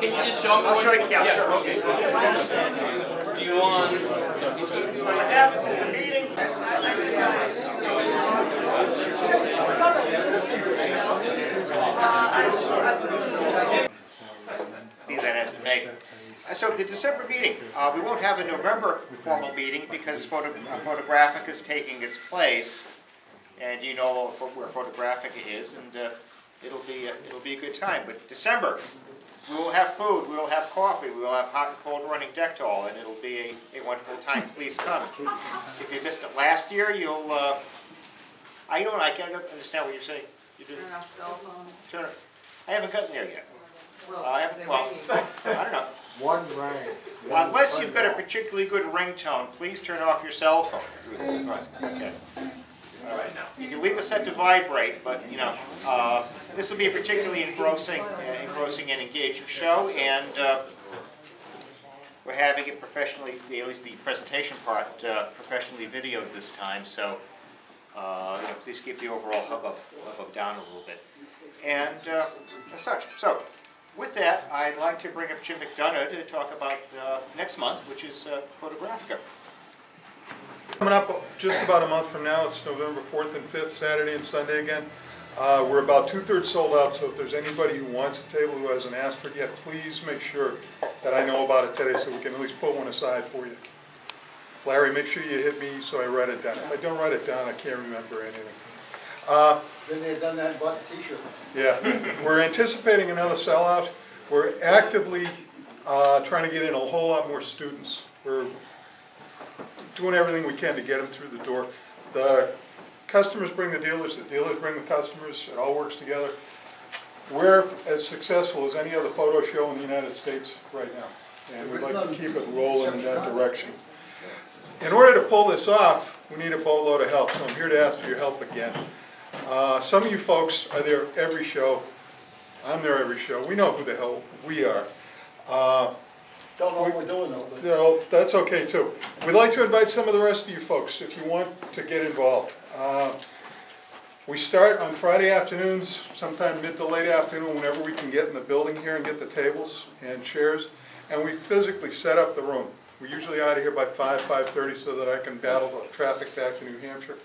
Can you just show me? I'll show you. Yeah, sure. Okay. Do you want? What happens is the meeting. Be that as it may. So the December meeting, we won't have a November formal meeting because Photographic is taking its place, and you know where Photographic is, and it'll be a good time. But December, we will have food, we will have coffee, we will have hot and cold running Dettol, and it'll be a wonderful time. Please come. If you missed it last year, you'll. I can't understand what you're saying. You didn't. Turn off cell phones. Turn. I haven't gotten there yet. Well, I don't know. One ring. Unless you've got a particularly good ringtone, please turn off your cell phone. Okay. All right. You can leave it set to vibrate, but you know this will be a particularly engrossing and engaging show, and we're having it professionally, at least the presentation part, professionally videoed this time. So you know, please keep the overall hubbub down a little bit, and as such. So. With that, I'd like to bring up Jim McDonough to talk about next month, which is Photographica. Coming up just about a month from now, it's November 4th and 5th, Saturday and Sunday again. We're about 2/3 sold out, so if there's anybody who wants a table who hasn't asked for it yet, please make sure that I know about it today so we can at least put one aside for you. Larry, make sure you hit me so I write it down. If I don't write it down, I can't remember anything. Then they've done that and bought the t-shirt. Yeah, we're anticipating another sellout. We're actively trying to get in a whole lot more students. We're doing everything we can to get them through the door. The customers bring the dealers bring the customers. It all works together. We're as successful as any other photo show in the United States right now, and we'd like to keep it rolling in that direction. In order to pull this off, we need a boatload of help, so I'm here to ask for your help again. Some of you folks are there every show. I'm there every show. We know who the hell we are. Don't know what we're doing though. You know, that's okay too. We'd like to invite some of the rest of you folks if you want to get involved. We start on Friday afternoons, sometime mid to late afternoon, whenever we can get in the building here and get the tables and chairs, and we physically set up the room. We're usually out of here by 5:30 so that I can battle the traffic back to New Hampshire.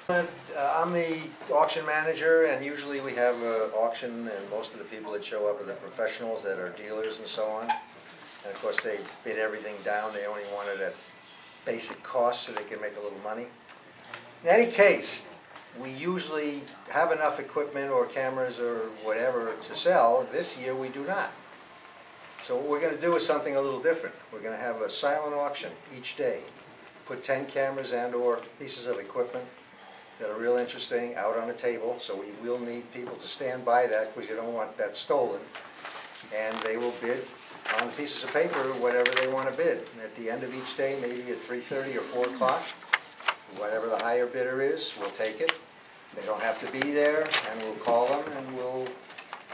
I'm the auction manager, and usually we have an auction, and most of the people that show up are the professionals that are dealers and so on. And of course they bid everything down. They only want it at basic cost so they can make a little money. In any case, we usually have enough equipment or cameras or whatever to sell. This year we do not. So what we're going to do is something a little different. We're going to have a silent auction each day. Put 10 cameras and or pieces of equipment that are real interesting out on a table, so we will need people to stand by that because you don't want that stolen. And they will bid on pieces of paper whatever they want to bid. And at the end of each day, maybe at 3:30 or 4 o'clock, whatever the higher bidder is, we'll take it. They don't have to be there, and we'll call them and we'll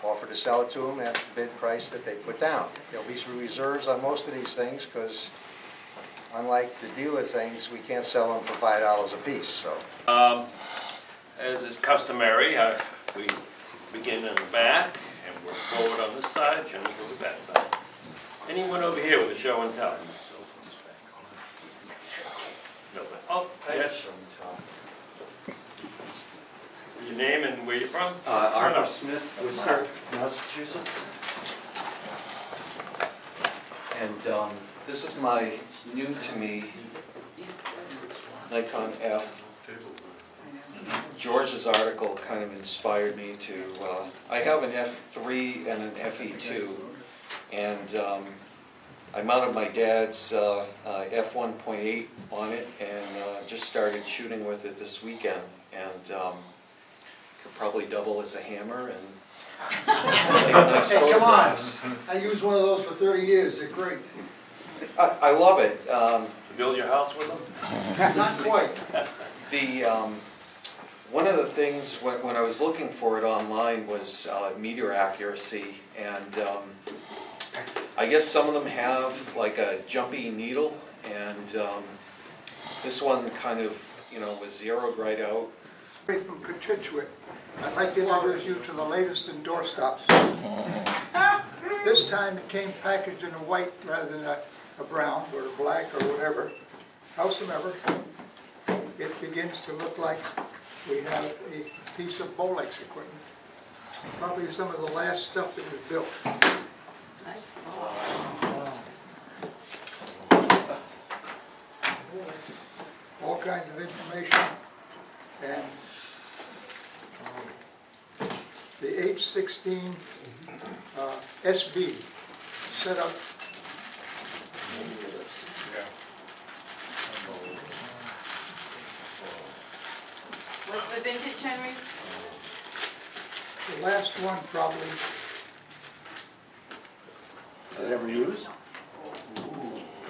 offer to sell it to them at the bid price that they put down. There'll be some reserves on most of these things because unlike the dealer things, we can't sell them for $5 a piece. So, as is customary, we begin in the back and work forward on this side, and we go to that side. Anyone over here with a show and tell? No. Oh, yes. Your name and where you're from? Arthur Smith, Worcester, Massachusetts. And this is my new to me Nikon F. George's article kind of inspired me to, I have an F3 and an FE2, and I mounted my dad's F1.8 on it and just started shooting with it this weekend, and could probably double as a hammer and take nice Hey, come on! photographs. I used one of those for 30 years. They're great. I love it. To build your house with them? Not quite. One of the things when I was looking for it online was meter accuracy, and I guess some of them have like a jumpy needle, and this one kind of, you know, was zeroed right out. From Constituent, I'd like to introduce you to the latest in doorstops. This time it came packaged in a white rather than a brown or a black or whatever. Howsoever, it begins to look like we have a piece of Bolex equipment. Probably some of the last stuff that was built. All kinds of information, and the H16 SB set up. What's the vintage, Henry? The last one probably. Is it ever used?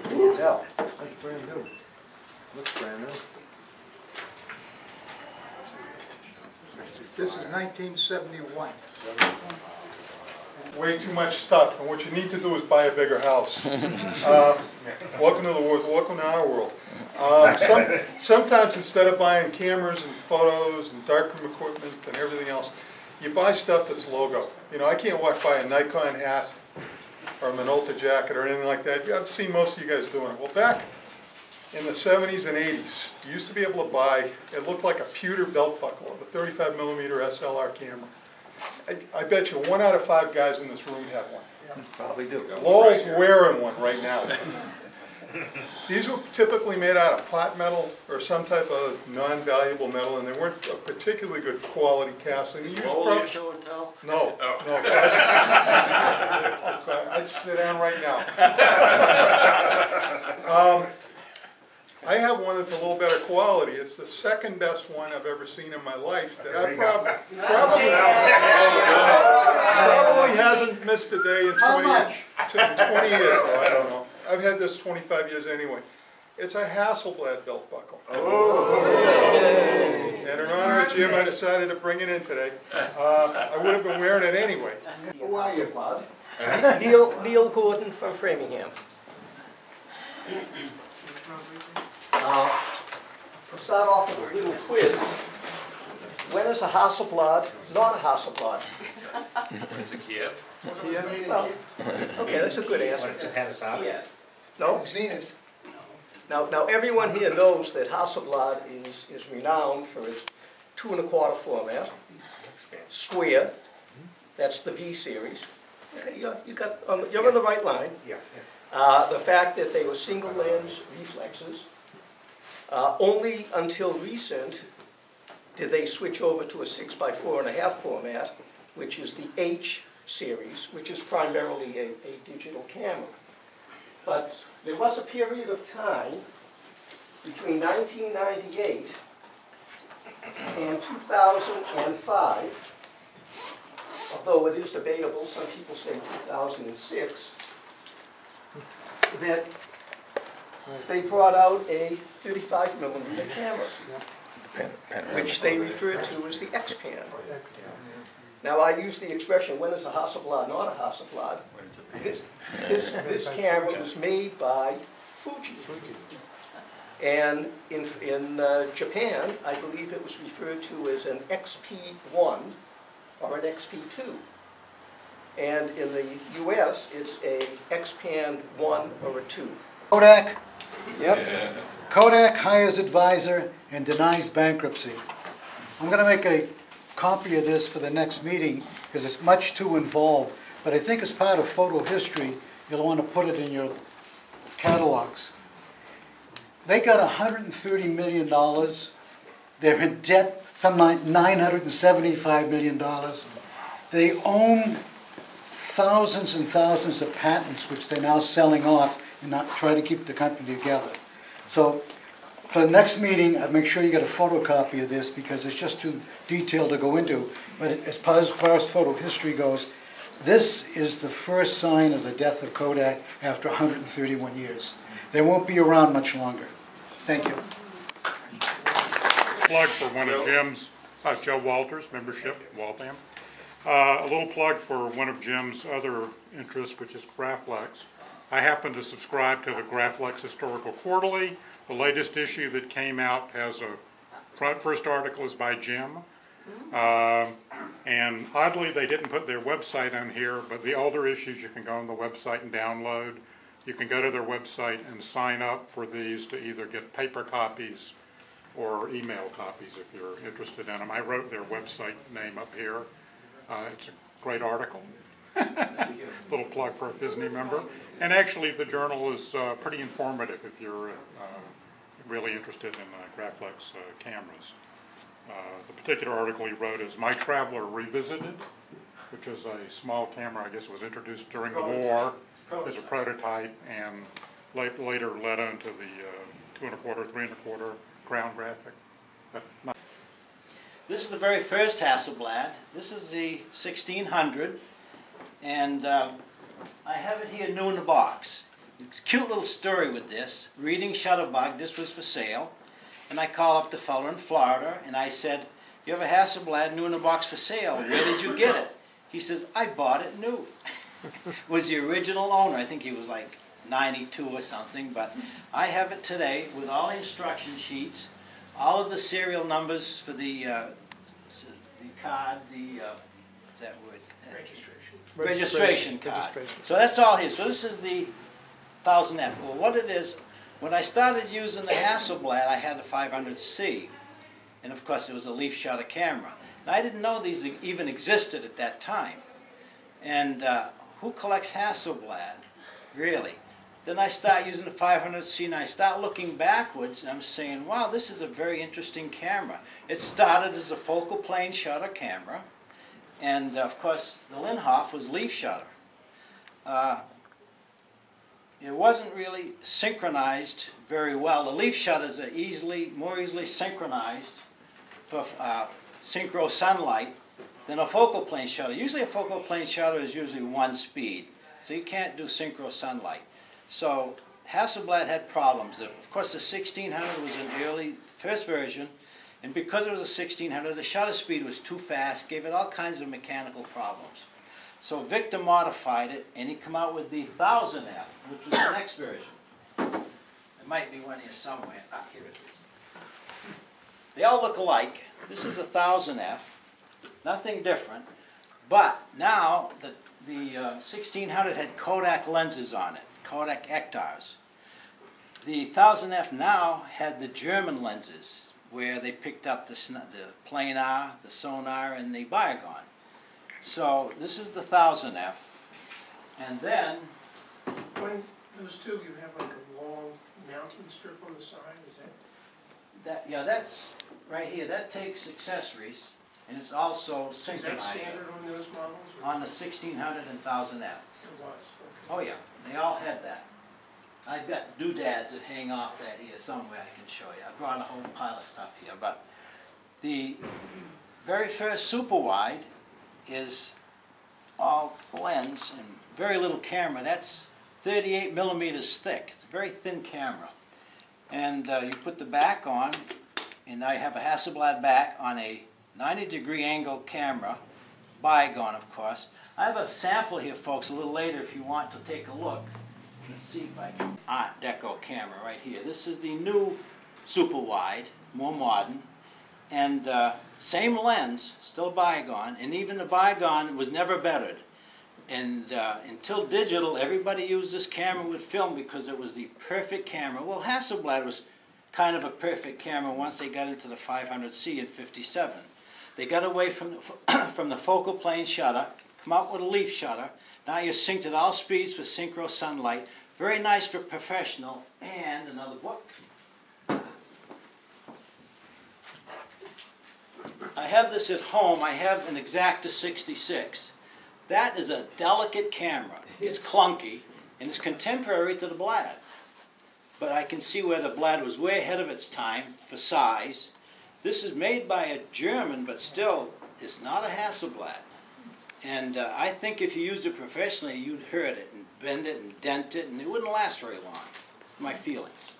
Can you tell? That's brand new. Looks brand new. This is 1971. Way too much stuff, and what you need to do is buy a bigger house. Welcome to the world, welcome to our world. Sometimes instead of buying cameras and photos and darkroom equipment and everything else, you buy stuff that's logo. You know, I can't walk by a Nikon hat or a Minolta jacket or anything like that. I've seen most of you guys doing it. Well, back in the 70s and 80s, you used to be able to buy, it looked like a pewter belt buckle of a 35mm SLR camera. I bet you 1 out of 5 guys in this room have one. Probably do. Lowell's wearing one right now. These were typically made out of pot metal or some type of non-valuable metal, and they weren't a particularly good quality casting. Is Lowell your show and tell? No, no. Okay, I'd sit down right now. I have one that's a little better quality. It's the second best one I've ever seen in my life that I probably hasn't missed a day in 20 years. Oh, I don't know. I've had this 25 years anyway. It's a Hasselblad belt buckle. Oh. And in honor of Jim, I decided to bring it in today. I would have been wearing it anyway. Who are you? Neil Gordon from Framingham. We'll start off with a little quiz. When is a Hasselblad not a Hasselblad? It's a Kiev. Well, okay, that's a good answer. Yeah. No? I've seen it. Now everyone here knows that Hasselblad is renowned for its 2 1/4 format, square. That's the V series. Okay, you're on the right line. The fact that they were single lens reflexes. Only until recent did they switch over to a 6x4.5 format, which is the H series, which is primarily a digital camera. But there was a period of time between 1998 and 2005, although it is debatable, some people say 2006, that they brought out a 35mm camera, which they referred to as the X-Pan. Now I use the expression, when is a Hasselblad not a Hasselblad? This camera was made by Fuji. And in Japan, I believe it was referred to as an XP1 or an XP2. And in the US, it's a X-Pan 1 or a 2. Kodak? Yep. Kodak hires advisor and denies bankruptcy. I'm going to make a copy of this for the next meeting because it's much too involved. But I think as part of photo history, you'll want to put it in your catalogs. They got $130 million. They're in debt, some like $975 million. They own thousands and thousands of patents, which they're now selling off and not try to keep the company together. So for the next meeting, I'll make sure you get a photocopy of this because it's just too detailed to go into. But as far as photo history goes, this is the first sign of the death of Kodak after 131 years. They won't be around much longer. Thank you. Plug for one of Jim's Joe Walters, membership, Waltham. A little plug for one of Jim's other interests, which is Graflex. I happen to subscribe to the Graflex Historical Quarterly. The latest issue that came out has a first article is by Jim. And oddly, they didn't put their website on here, but the older issues you can go on the website and download. You can go to their website and sign up for these to either get paper copies or email copies if you're interested in them. I wrote their website name up here. It's a great article. Little plug for a PHSNE member. And actually the journal is pretty informative if you're really interested in Graflex cameras. The particular article he wrote is My Traveler Revisited, which is a small camera, I guess it was introduced during the war as a prototype and later led on to the 2¼ 3¼ ground graphic. But not This is the very first Hasselblad. This is the 1600, and I have it here new in the box. It's a cute little story with this. Reading Shutterbug, this was for sale, and I call up the fellow in Florida, and I said, "You have a Hasselblad new in the box for sale. Where did you get it?" He says, "I bought it new." Was the original owner. I think he was like 92 or something, but I have it today with all the instruction sheets, all of the serial numbers for the card, what's that word? Registration card. So that's all here. So this is the 1000F. Well, what it is, when I started using the Hasselblad, I had the 500C. And of course, it was a leaf shutter camera. Now, I didn't know these even existed at that time. And who collects Hasselblad? Really? Then I start using the 500C and I start looking backwards and I'm saying, wow, this is a very interesting camera. It started as a focal plane shutter camera, and of course the Linhof was leaf shutter. It wasn't really synchronized very well. The leaf shutters are more easily synchronized for synchro sunlight than a focal plane shutter. Usually a focal plane shutter is usually one speed, so you can't do synchro sunlight. So Hasselblad had problems. Of course, the 1600 was an early first version, and because it was a 1600, the shutter speed was too fast, gave it all kinds of mechanical problems. So Victor modified it, and he came out with the 1000F, which was the next version. There might be one here somewhere. Ah, here it is. They all look alike. This is a 1000F, nothing different. But now the 1600 had Kodak lenses on it. Kodak Ektars. The 1000F now had the German lenses, where they picked up the planar, the sonar, and the biogon. So this is the 1000F, and then when those two, you have like a long mounting strip on the side. Is that? Yeah, that's right here. That takes accessories, and it's also synchronized. Is that standard on those models? On the 1600 and 1000F. It was. Oh yeah, they all had that. I've got doodads that hang off that here somewhere I can show you. I brought a whole pile of stuff here, but the very first super wide is all lens and very little camera. That's 38 millimeters thick. It's a very thin camera. And you put the back on, and I have a Hasselblad back on a 90-degree angle camera, biogon of course. I have a sample here, folks, a little later if you want to take a look. Let's see if I can. Art Deco camera right here. This is the new super wide, more modern, and same lens, still biogon, and even the biogon was never bettered. And until digital, everybody used this camera with film because it was the perfect camera. Well, Hasselblad was kind of a perfect camera once they got into the 500C in '57. They got away from the focal plane shutter, come out with a leaf shutter. Now you're synced at all speeds for synchro sunlight. Very nice for professional. And another book. I have this at home. I have an Exacta 66. That is a delicate camera. It's clunky, and it's contemporary to the Blad. But I can see where the Blad was way ahead of its time for size. This is made by a German, but still, it's not a Hasselblad. And I think if you used it professionally, you'd hurt it and bend it and dent it, and it wouldn't last very long. That's my feelings.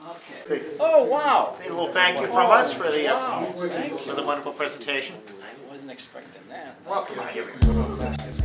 Okay. Oh, wow. A little thank you from us for the, Wow, thank for the wonderful presentation. I wasn't expecting that. Welcome. Here we go.